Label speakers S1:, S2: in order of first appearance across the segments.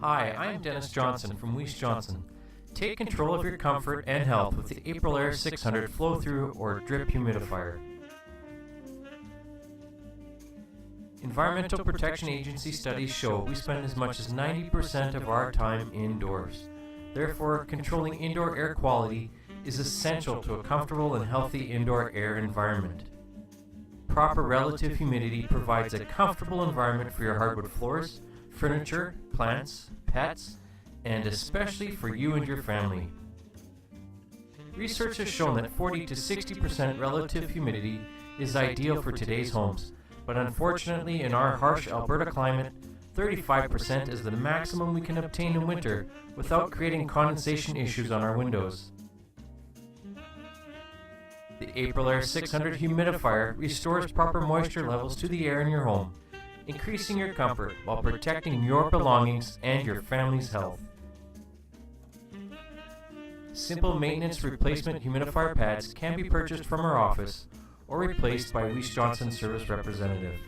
S1: Hi, I'm Dennis Johnson from Weiss Johnson. Take control of your comfort and health with the Aprilaire 600 flow-through or drip humidifier. Environmental Protection Agency studies show we spend as much as 90% of our time indoors. Therefore, controlling indoor air quality is essential to a comfortable and healthy indoor air environment. Proper relative humidity provides a comfortable environment for your hardwood floors, furniture, plants, pets, and especially for you and your family. Research has shown that 40 to 60% relative humidity is ideal for today's homes, but unfortunately in our harsh Alberta climate, 35% is the maximum we can obtain in winter without creating condensation issues on our windows. The Aprilaire 600 humidifier restores proper moisture levels to the air in your home, increasing your comfort while protecting your belongings and your family's health. Simple maintenance replacement humidifier pads can be purchased from our office or replaced by Weiss Johnson service representative.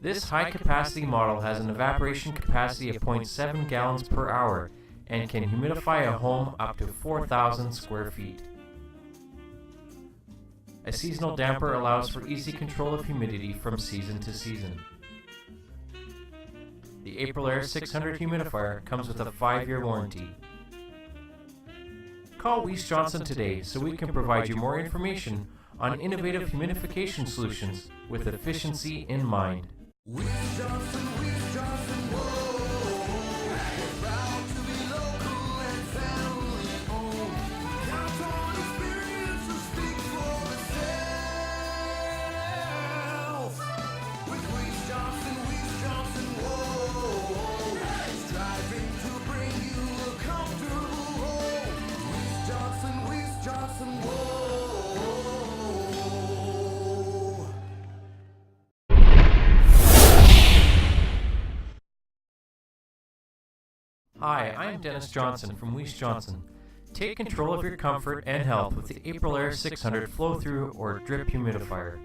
S1: This high-capacity model has an evaporation capacity of 0.7 gallons per hour and can humidify a home up to 4,000 square feet. A seasonal damper allows for easy control of humidity from season to season. The Aprilaire 600 humidifier comes with a 5-year warranty. Call Weiss Johnson today so we can provide you more information on innovative humidification solutions with efficiency in mind.
S2: Weiss Johnson, whoa. We're proud to be local and family owned. Count on experience to speak for itself. With Weiss Johnson, whoa. Striving to bring you a comfortable home. Weiss Johnson, whoa.
S1: Hi, I'm Dennis Johnson from Weiss Johnson. Take control of your comfort and health with the Aprilaire 600 flow-through or drip humidifier.